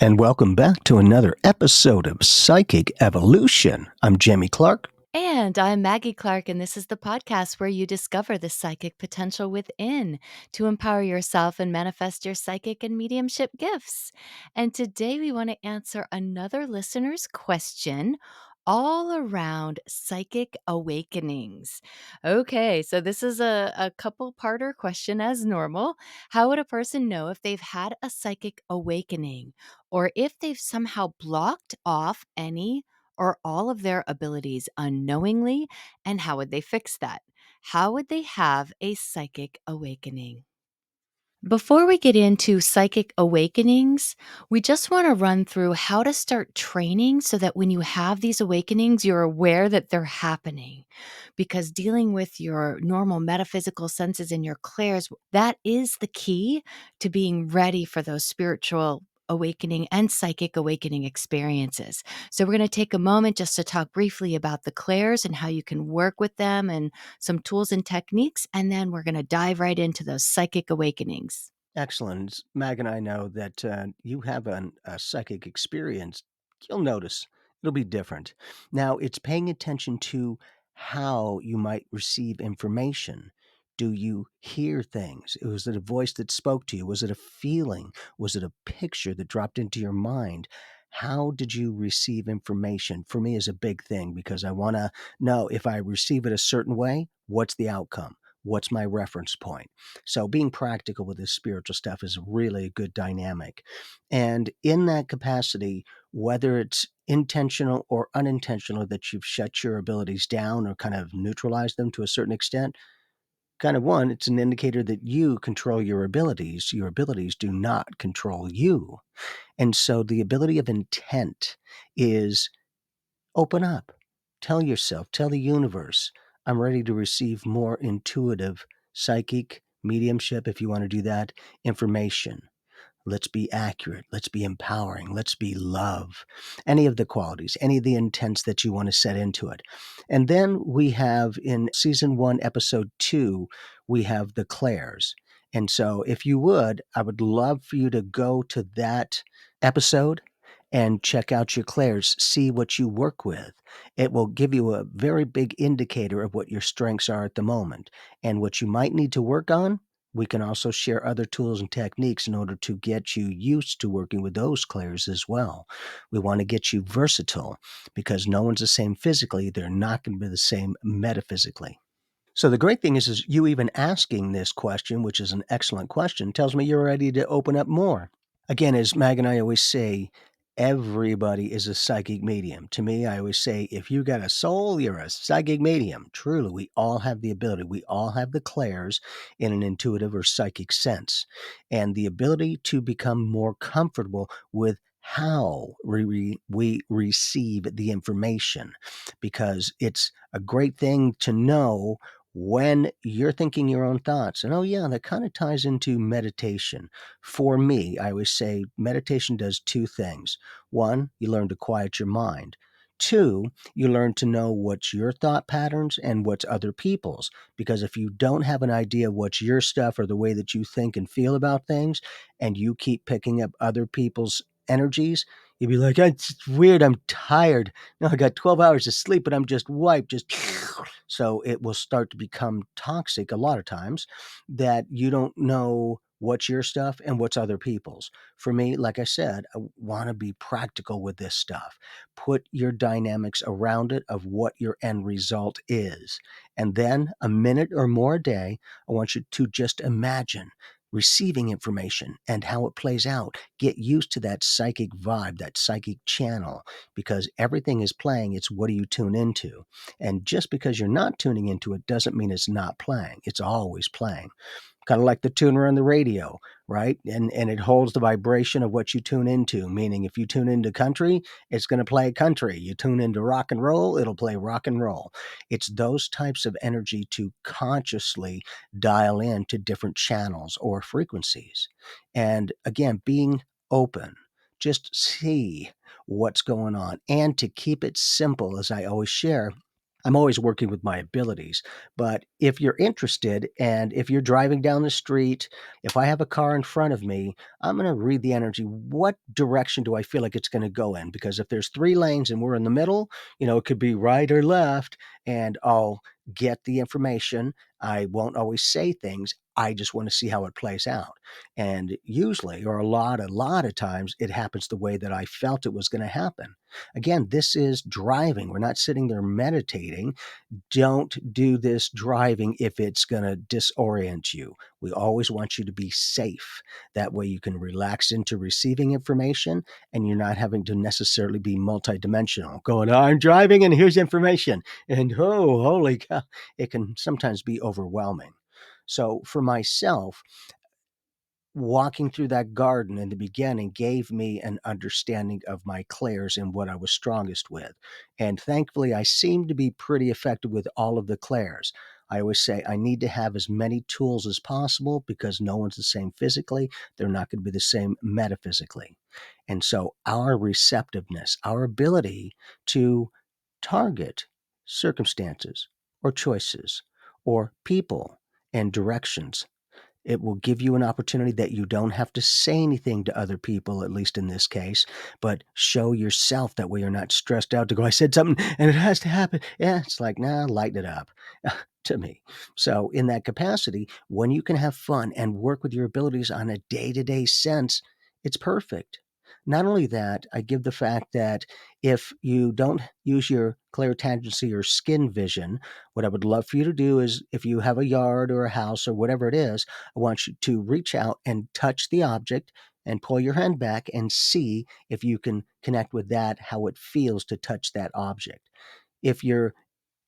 And welcome back to another episode of Psychic Evolution. I'm Jamie Clark. And I'm Maggie Clark, and this is the podcast where you discover the psychic potential within to empower yourself and manifest your psychic and mediumship gifts. And today we want to answer another listener's question all around psychic awakenings. Okay, so this is a couple parter question as normal. How would a person know if they've had a psychic awakening or if they've somehow blocked off any or all of their abilities unknowingly, and how would they fix that? How would they have a psychic awakening? Before we get into psychic awakenings, we just want to run through how to start training so that when you have these awakenings, you're aware that they're happening. Because dealing with your normal metaphysical senses and your clairs, that is the key to being ready for those spiritual awakening and psychic awakening experiences. So, we're going to take a moment just to talk briefly about the clairs and how you can work with them and some tools and techniques. And then we're going to dive right into those psychic awakenings. Excellent. Mag and I know that you have a psychic experience. You'll notice it'll be different. Now, it's paying attention to how you might receive information. Do you hear things? Was it a voice that spoke to you? Was it a feeling? Was it a picture that dropped into your mind? How did you receive information? For me, is a big thing because I want to know if I receive it a certain way, what's the outcome? What's my reference point? So being practical with this spiritual stuff is really a good dynamic. And in that capacity, whether it's intentional or unintentional that you've shut your abilities down or kind of neutralized them to a certain extent, kind of one, it's an indicator that you control your abilities. Your abilities do not control you. And so the ability of intent is open up. Tell yourself, tell the universe, I'm ready to receive more intuitive, psychic, mediumship, if you want to do that, information. Let's be accurate. Let's be empowering. Let's be love. Any of the qualities, any of the intents that you want to set into it. And then we have in season 1, episode 2, we have the clairs. And so if you would, I would love for you to go to that episode and check out your clairs, see what you work with. It will give you a very big indicator of what your strengths are at the moment and what you might need to work on. We can also share other tools and techniques in order to get you used to working with those clairs as well. We want to get you versatile because no one's the same physically. They're not going to be the same metaphysically. So the great thing is you even asking this question, which is an excellent question, tells me you're ready to open up more. Again, as Mag and I always say, everybody is a psychic medium. To me, I always say, if you got a soul, you're a psychic medium. Truly, we all have the ability. We all have the clairs in an intuitive or psychic sense. And the ability to become more comfortable with how we receive the information, because it's a great thing to know when you're thinking your own thoughts. And oh, yeah, that kind of ties into meditation. For me, I always say meditation does two things. One, you learn to quiet your mind. Two, you learn to know what's your thought patterns and what's other people's. Because if you don't have an idea of what's your stuff or the way that you think and feel about things, and you keep picking up other people's energies, you'd be like, it's weird, I'm tired. No, I got 12 hours of sleep, but I'm just wiped, just so it will start to become toxic a lot of times that you don't know what's your stuff and what's other people's. For me, like I said, I want to be practical with this stuff. Put your dynamics around it of what your end result is. And then a minute or more a day, I want you to just imagine receiving information and how it plays out. Get used to that psychic vibe, that psychic channel, because everything is playing. It's what do you tune into? And just because you're not tuning into it doesn't mean it's not playing. It's always playing. Kind of like the tuner on the radio, right? And it holds the vibration of what you tune into, meaning if you tune into country, it's going to play country. You tune into rock and roll, it'll play rock and roll. It's those types of energy to consciously dial in to different channels or frequencies. And again, being open, just see what's going on. And to keep it simple, as I always share, I'm always working with my abilities, but if you're interested and if you're driving down the street, if I have a car in front of me, I'm going to read the energy. What direction do I feel like it's going to go in? Because if there's three lanes and we're in the middle, it could be right or left, and I'll get the information. I won't always say things. I just want to see how it plays out. And usually, or a lot of times, it happens the way that I felt it was going to happen. Again, this is driving. We're not sitting there meditating. Don't do this driving if it's going to disorient you. We always want you to be safe. That way you can relax into receiving information and you're not having to necessarily be multidimensional, going, "Oh, I'm driving and here's information." And oh, holy cow, it can sometimes be overwhelming. So for myself, walking through that garden in the beginning gave me an understanding of my clairs and what I was strongest with. And thankfully, I seem to be pretty effective with all of the clairs. I always say I need to have as many tools as possible because no one's the same physically. They're not going to be the same metaphysically. And so, our receptiveness, our ability to target circumstances or choices or people and directions, it will give you an opportunity that you don't have to say anything to other people, at least in this case, but show yourself. That way you're not stressed out to go, "I said something and it has to happen." Yeah, it's like, nah, lighten it up to me. So, in that capacity, when you can have fun and work with your abilities on a day to day sense, it's perfect. Not only that, I give the fact that if you don't use your clairtangency or skin vision, what I would love for you to do is if you have a yard or a house or whatever it is, I want you to reach out and touch the object and pull your hand back and see if you can connect with that, how it feels to touch that object. If you're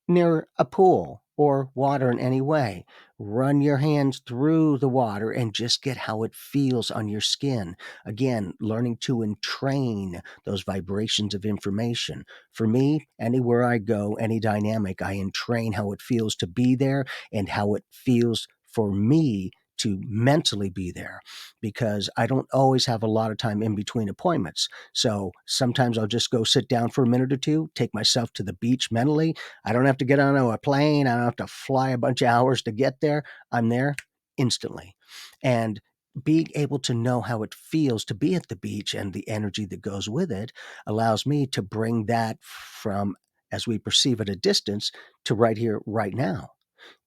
near a pool or water in any way, run your hands through the water and just get how it feels on your skin. Again, learning to entrain those vibrations of information. For me, anywhere I go, any dynamic, I entrain how it feels to be there and how it feels for me to mentally be there, because I don't always have a lot of time in between appointments. So sometimes I'll just go sit down for a minute or two, take myself to the beach mentally. I don't have to get on a plane. I don't have to fly a bunch of hours to get there. I'm there instantly. And being able to know how it feels to be at the beach and the energy that goes with it allows me to bring that from, as we perceive at a distance, to right here, right now.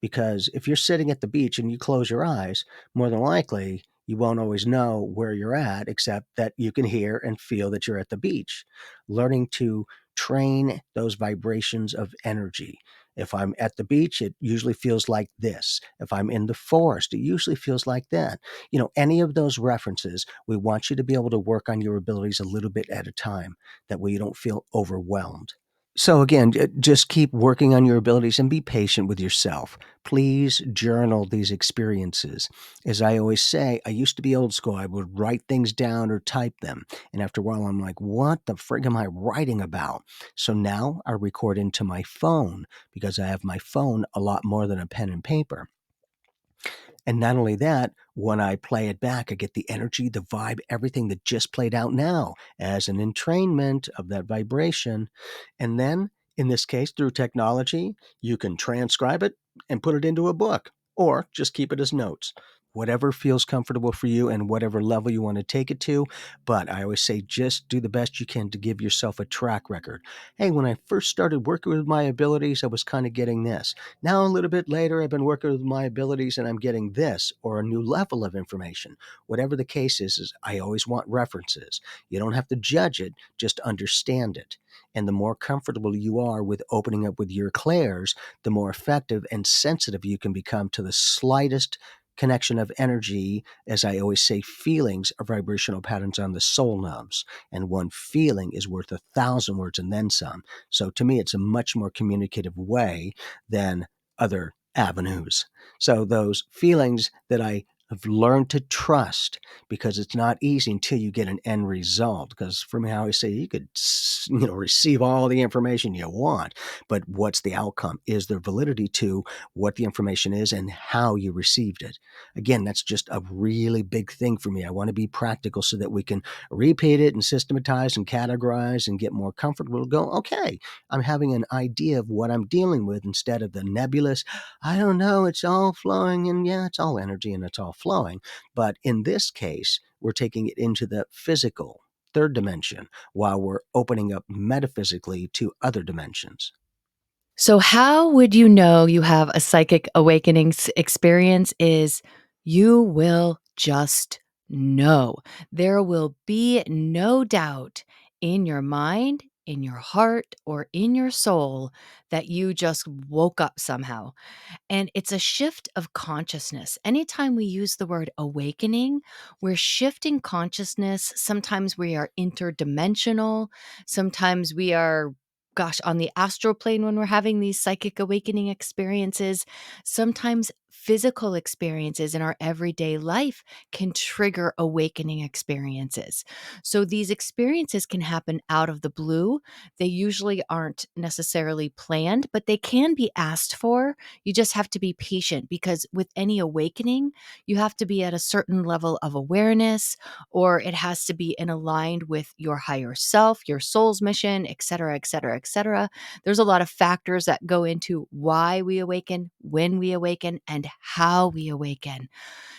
Because if you're sitting at the beach and you close your eyes, more than likely you won't always know where you're at, except that you can hear and feel that you're at the beach. Learning to train those vibrations of energy. If I'm at the beach, it usually feels like this. If I'm in the forest, it usually feels like that. Any of those references, we want you to be able to work on your abilities a little bit at a time. That way you don't feel overwhelmed. So again, just keep working on your abilities and be patient with yourself. Please journal these experiences. As I always say, I used to be old school. I would write things down or type them. And after a while, I'm like, what the frig am I writing about? So now I record into my phone because I have my phone a lot more than a pen and paper. And not only that, when I play it back, I get the energy, the vibe, everything that just played out now as an entrainment of that vibration. And then, in this case, through technology, you can transcribe it and put it into a book or just keep it as notes. Whatever feels comfortable for you and whatever level you want to take it to. But I always say just do the best you can to give yourself a track record. Hey, when I first started working with my abilities, I was kind of getting this. Now, a little bit later, I've been working with my abilities and I'm getting this or a new level of information. Whatever the case is I always want references. You don't have to judge it, just understand it. And the more comfortable you are with opening up with your clairs, the more effective and sensitive you can become to the slightest connection of energy. As I always say, feelings are vibrational patterns on the soul knobs, and one feeling is worth 1,000 words and then some. So to me, it's a much more communicative way than other avenues. So those feelings that I I've learned to trust because it's not easy until you get an end result. Because for me, I always say you could, receive all the information you want, but what's the outcome? Is there validity to what the information is and how you received it? Again, that's just a really big thing for me. I want to be practical so that we can repeat it and systematize and categorize and get more comfortable. Go, okay, I'm having an idea of what I'm dealing with instead of the nebulous, I don't know, it's all flowing, and yeah, it's all energy and it's all flowing. But in this case, we're taking it into the physical, third dimension, while we're opening up metaphysically to other dimensions. So, how would you know you have a psychic awakening experience? Is you will just know. There will be no doubt in your mind, in your heart, or in your soul that you just woke up somehow. And it's a shift of consciousness. Anytime we use the word awakening, we're shifting consciousness. Sometimes we are interdimensional. Sometimes we are, gosh, on the astral plane when we're having these psychic awakening experiences. Sometimes physical experiences in our everyday life can trigger awakening experiences. So these experiences can happen out of the blue. They usually aren't necessarily planned, but they can be asked for. You just have to be patient because with any awakening, you have to be at a certain level of awareness, or it has to be in aligned with your higher self, your soul's mission, et cetera, et cetera, et cetera. There's a lot of factors that go into why we awaken, when we awaken, and how we awaken.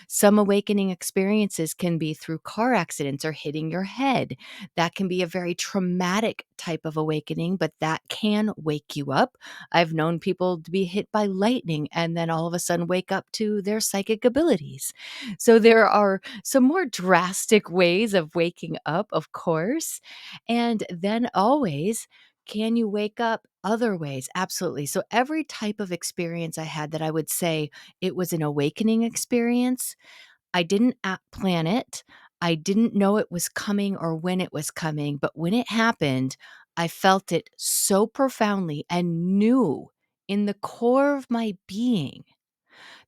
Some awakening experiences can be through car accidents or hitting your head. That can be a very traumatic type of awakening, but that can wake you up. I've known people to be hit by lightning and then all of a sudden wake up to their psychic abilities. So there are some more drastic ways of waking up, of course. And then always, can you wake up other ways? Absolutely. So every type of experience I had that I would say it was an awakening experience, I didn't plan it. I didn't know it was coming or when it was coming, but when it happened, I felt it so profoundly and knew in the core of my being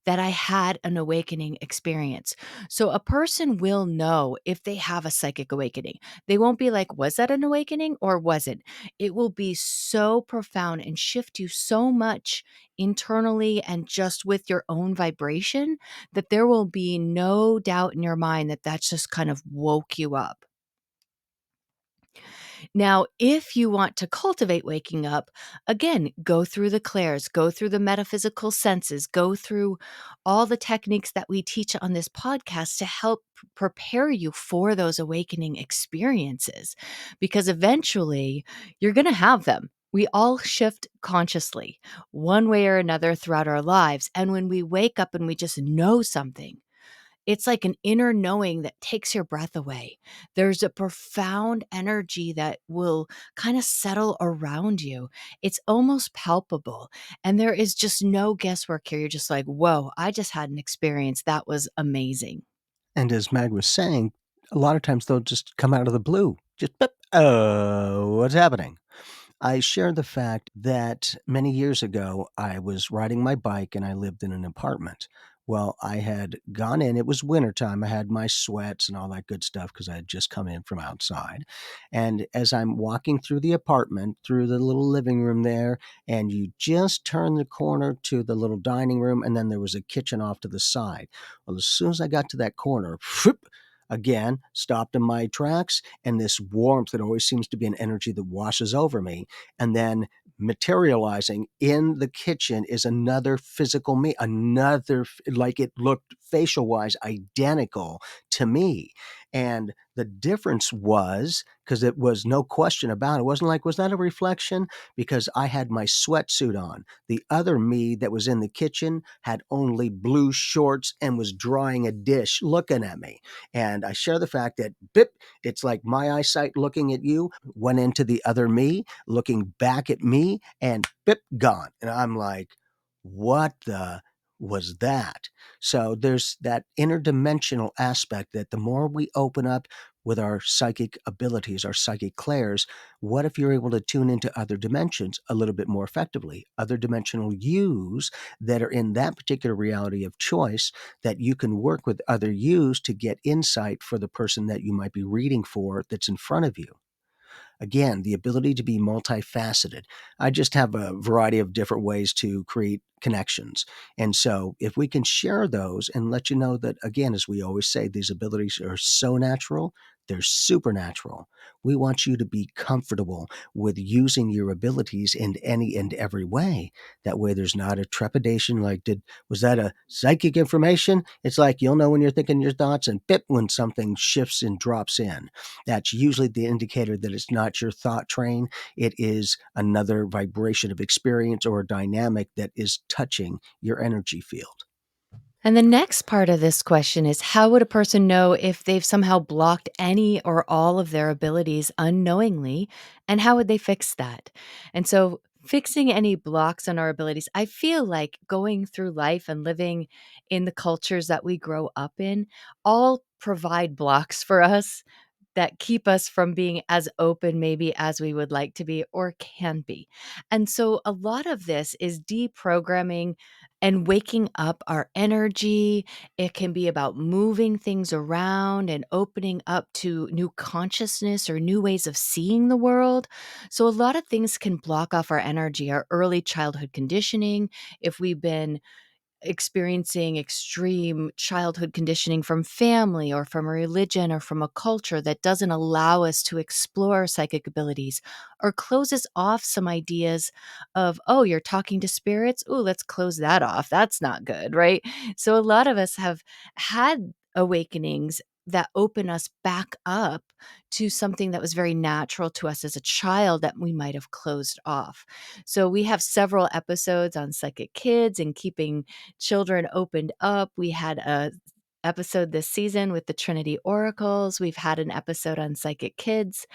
that I had an awakening experience. So a person will know if they have a psychic awakening. They won't be like, was that an awakening or wasn't? It will be so profound and shift you so much internally and just with your own vibration that there will be no doubt in your mind that that's just kind of woke you up. Now, if you want to cultivate waking up, again, go through the clairs, go through the metaphysical senses, go through all the techniques that we teach on this podcast to help prepare you for those awakening experiences. Because eventually you're going to have them. We all shift consciously one way or another throughout our lives. And when we wake up and we just know something, it's like an inner knowing that takes your breath away. There's a profound energy that will kind of settle around you. It's almost palpable. And there is just no guesswork here. You're just like, whoa, I just had an experience that was amazing. And as Mag was saying, a lot of times they'll just come out of the blue. Just, "Beep, oh, what's happening?" I share the fact that many years ago, I was riding my bike and I lived in an apartment. Well, I had gone in, it was wintertime. I had my sweats and all that good stuff because I had just come in from outside. And as I'm walking through the apartment, through the little living room there, and you just turn the corner to the little dining room, and then there was a kitchen off to the side. Well, as soon as I got to that corner, again, stopped in my tracks, and this warmth that always seems to be an energy that washes over me. And then materializing in the kitchen is another physical me, like it looked facial wise identical to me. And the difference was because it was no question about it. It wasn't like, was that a reflection? Because I had my sweatsuit on. The other me that was in the kitchen had only blue shorts and was drying a dish looking at me. And I share the fact that bip, it's like my eyesight looking at you went into the other me, looking back at me, and bip, gone. And I'm like, what the? was that. So there's that interdimensional aspect that the more we open up with our psychic abilities, our psychic clairs, what if you're able to tune into other dimensions a little bit more effectively? Other dimensional yous that are in that particular reality of choice that you can work with other yous to get insight for the person that you might be reading for that's in front of you. Again, the ability to be multifaceted. I just have a variety of different ways to create connections. And so, if we can share those and let you know that, again, as we always say, these abilities are so natural, they're supernatural. We want you to be comfortable with using your abilities in any and every way. That way, there's not a trepidation like, was that a psychic information? It's like you'll know when you're thinking your thoughts and bip when something shifts and drops in. That's usually the indicator that it's not your thought train. It is another vibration of experience or a dynamic that is touching your energy field. And the next part of this question is, how would a person know if they've somehow blocked any or all of their abilities unknowingly? And how would they fix that? And so, fixing any blocks on our abilities, I feel like going through life and living in the cultures that we grow up in all provide blocks for us that keep us from being as open maybe as we would like to be or can be. And so a lot of this is deprogramming and waking up our energy. It can be about moving things around and opening up to new consciousness or new ways of seeing the world. So a lot of things can block off our energy, our early childhood conditioning, if we've been experiencing extreme childhood conditioning from family or from a religion or from a culture that doesn't allow us to explore psychic abilities or closes off some ideas of, oh, you're talking to spirits. Oh, let's close that off. That's not good, right? So a lot of us have had awakenings that open us back up to something that was very natural to us as a child that we might have closed off. So we have several episodes on psychic kids and keeping children opened up. We had a episode this season with the Trinity Oracles. We've had an episode on psychic kids.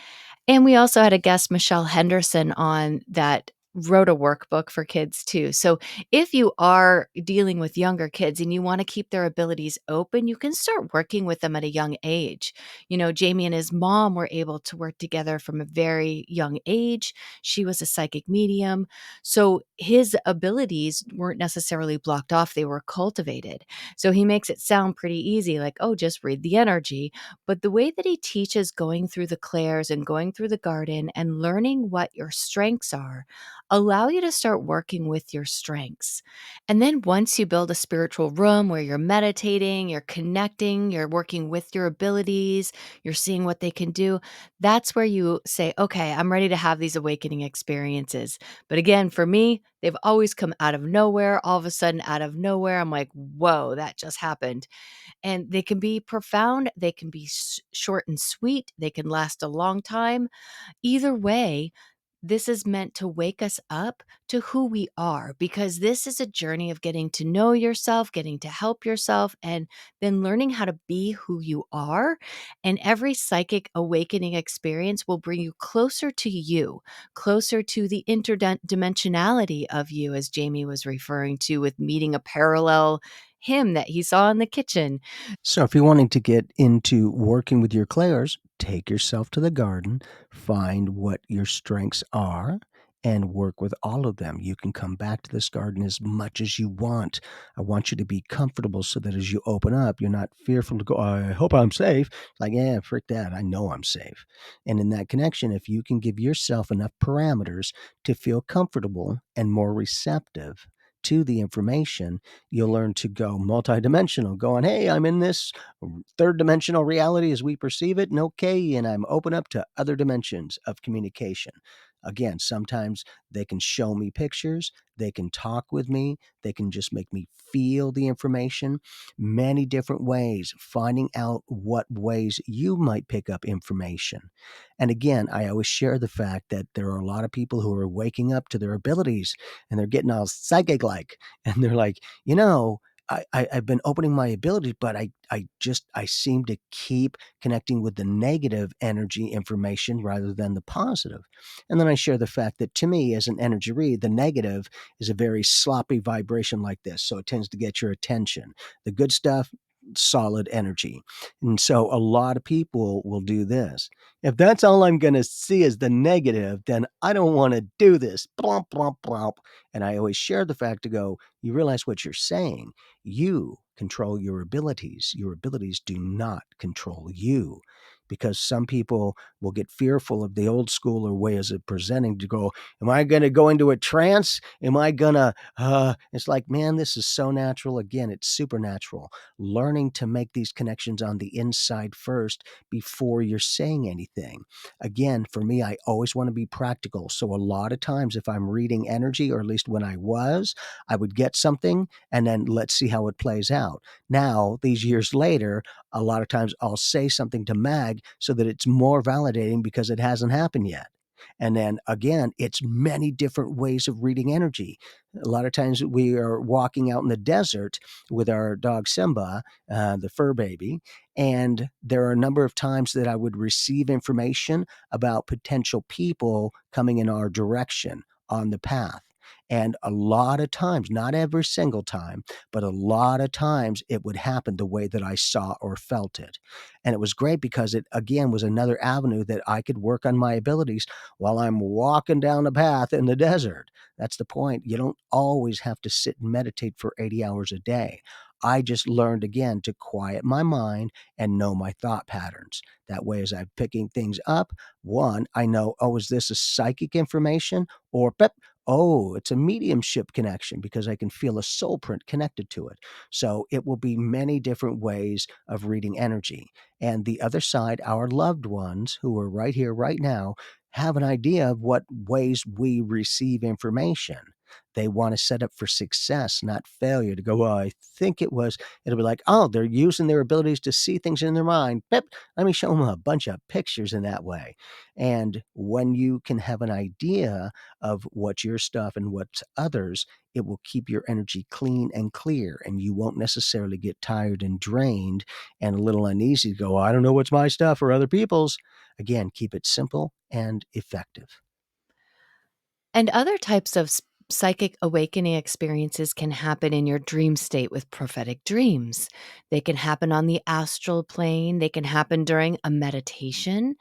And we also had a guest, Michelle Henderson, on that wrote a workbook for kids too. So if you are dealing with younger kids and you want to keep their abilities open, you can start working with them at a young age. You know, Jamie and his mom were able to work together from a very young age. She was a psychic medium. So his abilities weren't necessarily blocked off, they were cultivated. So he makes it sound pretty easy, like, oh, just read the energy. But the way that he teaches going through the clairs and going through the garden and learning what your strengths are, allow you to start working with your strengths. And then once you build a spiritual room where you're meditating, you're connecting, you're working with your abilities, you're seeing what they can do, that's where you say, okay, I'm ready to have these awakening experiences. But again, for me, they've always come out of nowhere. All of a sudden, out of nowhere, I'm like, whoa, that just happened. And they can be profound, they can be short and sweet, they can last a long time. Either way, this is meant to wake us up to who we are, because this is a journey of getting to know yourself, getting to help yourself, and then learning how to be who you are. And every psychic awakening experience will bring you closer to you, closer to the interdimensionality of you, as Jamie was referring to with meeting a parallel him that he saw in the kitchen. So, if you're wanting to get into working with your clairs, take yourself to the garden, find what your strengths are, and work with all of them. You can come back to this garden as much as you want. I want you to be comfortable so that as you open up, you're not fearful to go, I hope I'm safe. Like, yeah, frick that. I know I'm safe. And in that connection, if you can give yourself enough parameters to feel comfortable and more receptive to the information, you'll learn to go multidimensional, going, hey, I'm in this third dimensional reality as we perceive it, and okay, and I'm open up to other dimensions of communication. Again, sometimes they can show me pictures, they can talk with me, they can just make me feel the information. Many different ways, finding out what ways you might pick up information. And again, I always share the fact that there are a lot of people who are waking up to their abilities and they're getting all psychic like, and they're like, you know, I've been opening my ability, but I seem to keep connecting with the negative energy information rather than the positive. And then I share the fact that to me, as an energy read, the negative is a very sloppy vibration like this. So it tends to get your attention. The good stuff, solid energy. And so a lot of people will do this. If that's all I'm going to see is the negative, then I don't want to do this. Blomp, blomp, blomp. And I always share the fact to go, you realize what you're saying. You control your abilities. Your abilities do not control you. Because some people will get fearful of the old school or ways of presenting to go, am I going to go into a trance? Am I going to, it's like, man, this is so natural. Again, it's supernatural. Learning to make these connections on the inside first before you're saying anything. Again, for me, I always want to be practical. So a lot of times, if I'm reading energy, or at least when I would get something and then let's see how it plays out. Now, these years later, a lot of times I'll say something to Mag so that it's more validating because it hasn't happened yet. And then again, it's many different ways of reading energy. A lot of times we are walking out in the desert with our dog Simba, the fur baby, and there are a number of times that I would receive information about potential people coming in our direction on the path. And a lot of times, not every single time, but a lot of times it would happen the way that I saw or felt it. And it was great because it, again, was another avenue that I could work on my abilities while I'm walking down a path in the desert. That's the point. You don't always have to sit and meditate for 80 hours a day. I just learned again to quiet my mind and know my thought patterns. That way, as I'm picking things up, one, I know, oh, is this a psychic information? Or, pep, oh, it's a mediumship connection because I can feel a soul print connected to it. So it will be many different ways of reading energy. And the other side, our loved ones who are right here, right now, have an idea of what ways we receive information. They want to set up for success, not failure, to go, well, I think it was, it'll be like, oh, they're using their abilities to see things in their mind. Pip, let me show them a bunch of pictures in that way. And when you can have an idea of what's your stuff and what's others, it will keep your energy clean and clear, and you won't necessarily get tired and drained and a little uneasy to go, I don't know what's my stuff or other people's. Again, keep it simple and effective. And other types of psychic awakening experiences can happen in your dream state with prophetic dreams. They can happen on the astral plane. They can happen during a meditation.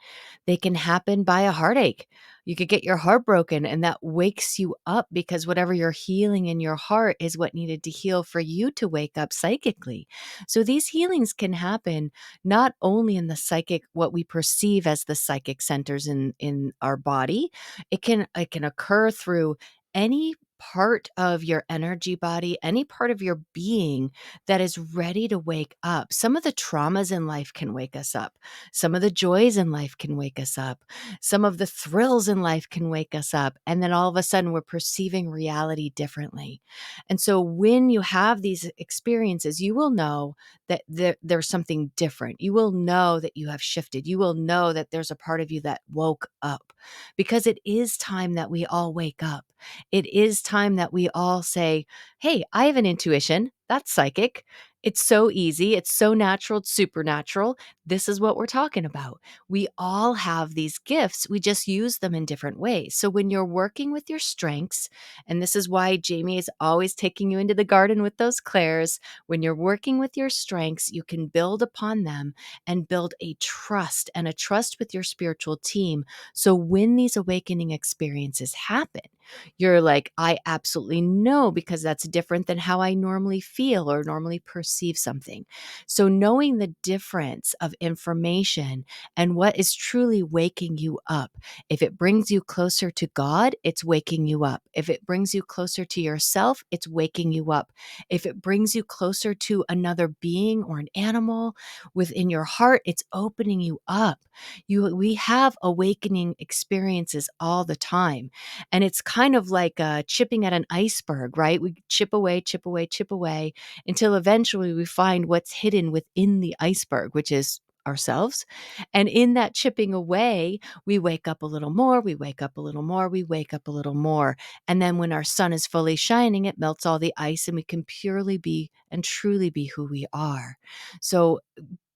They can happen by a heartache. You could get your heart broken, and that wakes you up because whatever you're healing in your heart is what needed to heal for you to wake up psychically. So these healings can happen not only in the psychic, what we perceive as the psychic centers in our body. It can occur through any part of your energy body, any part of your being that is ready to wake up. Some of the traumas in life can wake us up. Some of the joys in life can wake us up. Some of the thrills in life can wake us up. And then all of a sudden we're perceiving reality differently. And so when you have these experiences, you will know that there's something different. You will know that you have shifted. You will know that there's a part of you that woke up, because it is time that we all wake up. It is time that we all say, hey, I have an intuition. That's psychic. It's so easy. It's so natural. It's supernatural. This is what we're talking about. We all have these gifts. We just use them in different ways. So when you're working with your strengths, and this is why Jamie is always taking you into the garden with those clairs, when you're working with your strengths, you can build upon them and build a trust with your spiritual team. So when these awakening experiences happen, you're like, I absolutely know, because that's different than how I normally feel or normally perceive something. So knowing the difference of information and what is truly waking you up. If it brings you closer to God, it's waking you up. If it brings you closer to yourself, it's waking you up. If it brings you closer to another being or an animal within your heart, it's opening you up. We have awakening experiences all the time. And it's kind of like chipping at an iceberg, right? We chip away, chip away, chip away until eventually we find what's hidden within the iceberg, which is ourselves. And in that chipping away, we wake up a little more, we wake up a little more, we wake up a little more. And then when our sun is fully shining, it melts all the ice and we can purely be and truly be who we are. So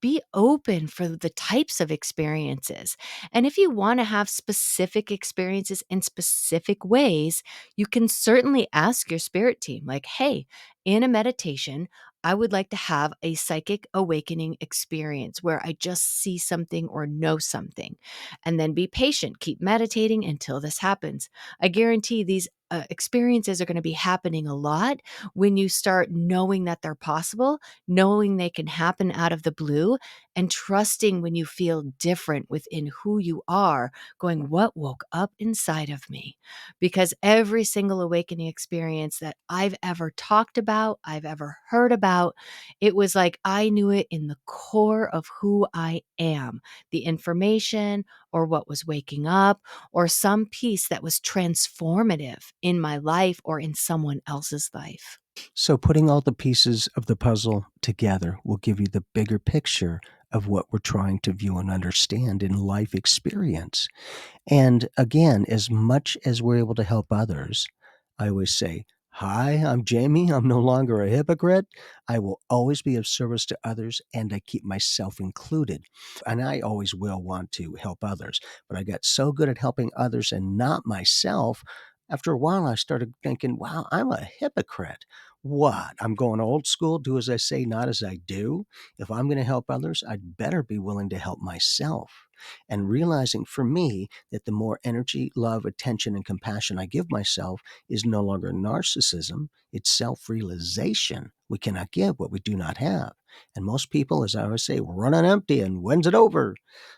be open for the types of experiences. And if you want to have specific experiences in specific ways, you can certainly ask your spirit team, like, hey, in a meditation, I would like to have a psychic awakening experience where I just see something or know something. And then be patient, keep meditating until this happens. I guarantee these experiences are going to be happening a lot when you start knowing that they're possible, knowing they can happen out of the blue, and trusting when you feel different within who you are, going, what woke up inside of me? Because every single awakening experience that I've ever talked about, I've ever heard about, it was like I knew it in the core of who I am, the information or what was waking up or some piece that was transformative in my life or in someone else's life. So, putting all the pieces of the puzzle together will give you the bigger picture of what we're trying to view and understand in life experience. And again, as much as we're able to help others, I always say, hi, I'm Jamie. I'm no longer a hypocrite. I will always be of service to others and I keep myself included. And I always will want to help others. But I got so good at helping others and not myself. After a while, I started thinking, wow, I'm a hypocrite. What? I'm going old school, do as I say, not as I do. If I'm going to help others, I'd better be willing to help myself. And realizing for me that the more energy, love, attention, and compassion I give myself is no longer narcissism, it's self realization. We cannot give what we do not have. And most people, as I always say, run on empty and when's it over?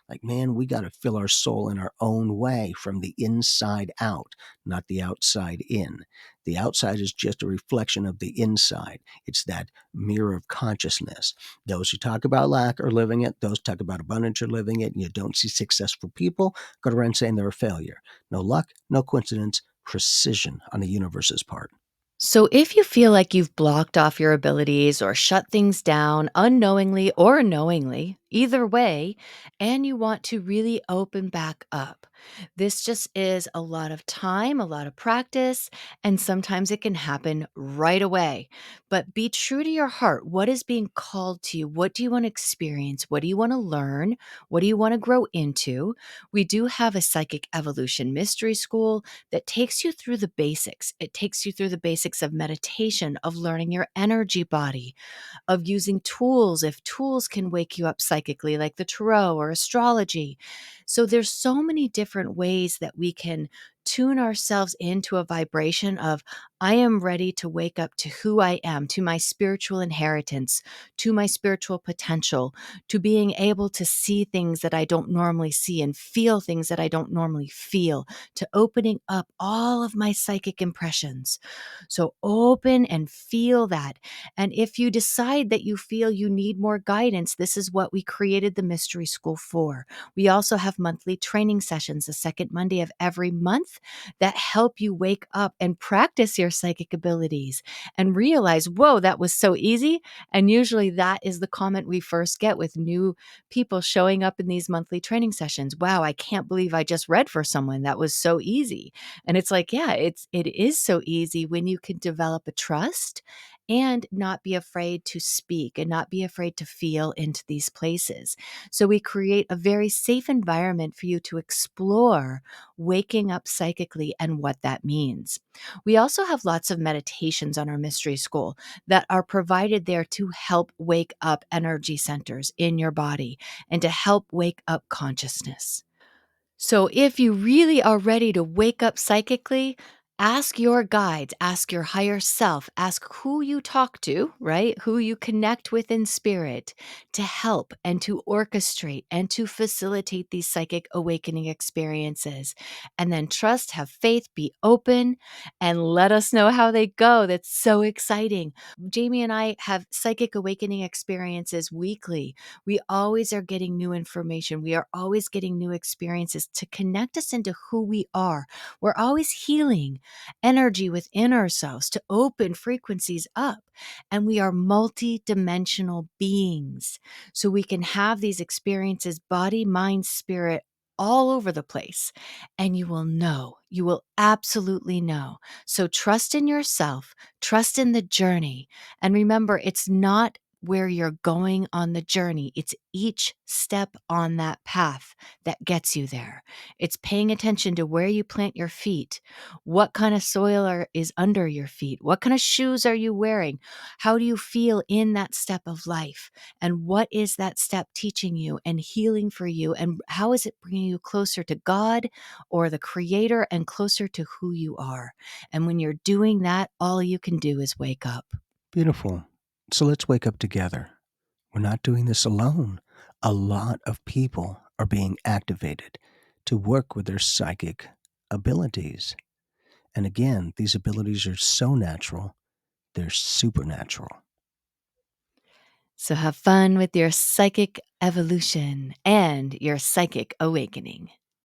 Like, man, we got to fill our soul in our own way from the inside out, not the outside in. The outside is just a reflection of the inside. It's that mirror of consciousness. Those who talk about lack are living it. Those who talk about abundance are living it. And you don't see successful people go around saying they're a failure. No luck, no coincidence, precision on the universe's part. So, if you feel like you've blocked off your abilities or shut things down unknowingly or knowingly, either way, and you want to really open back up, this just is a lot of time, a lot of practice, and sometimes it can happen right away. But be true to your heart. What is being called to you? What do you want to experience? What do you want to learn? What do you want to grow into? We do have a psychic evolution mystery school that takes you through the basics. It takes you through the basics of meditation, of learning your energy body, of using tools, if tools can wake you up psychically, like the tarot or astrology. So there's so many different ways that we can tune ourselves into a vibration of, I am ready to wake up to who I am, to my spiritual inheritance, to my spiritual potential, to being able to see things that I don't normally see and feel things that I don't normally feel, to opening up all of my psychic impressions. So open and feel that. And if you decide that you feel you need more guidance, this is what we created the Mystery School for. We also have monthly training sessions the second Monday of every month that help you wake up and practice your psychic abilities and realize, whoa, that was so easy. And usually that is the comment we first get with new people showing up in these monthly training sessions. Wow, I can't believe I just read for someone. That was so easy. And it's like, yeah, it is so easy when you can develop a trust and not be afraid to speak and not be afraid to feel into these places. So we create a very safe environment for you to explore waking up psychically and what that means. We also have lots of meditations on our mystery school that are provided there to help wake up energy centers in your body and to help wake up consciousness. So, if you really are ready to wake up psychically, ask your guides, ask your higher self, ask who you talk to, right? Who you connect with in spirit to help and to orchestrate and to facilitate these psychic awakening experiences. And then trust, have faith, be open, and let us know how they go. That's so exciting. Jamie and I have psychic awakening experiences weekly. We always are getting new information. We are always getting new experiences to connect us into who we are. We're always healing. energy within ourselves to open frequencies up. And we are multi-dimensional beings. So we can have these experiences, body, mind, spirit, all over the place. And you will absolutely know. So trust in yourself, trust in the journey. And remember, it's not where you're going on the journey. It's each step on that path that gets you there. It's paying attention to where you plant your feet. What kind of soil is under your feet? What kind of shoes are you wearing? How do you feel in that step of life? And what is that step teaching you and healing for you? And how is it bringing you closer to God or the creator and closer to who you are? And when you're doing that, all you can do is wake up. Beautiful. So let's wake up together. We're not doing this alone. A lot of people are being activated to work with their psychic abilities. And again, these abilities are so natural, they're supernatural. So have fun with your psychic evolution and your psychic awakening.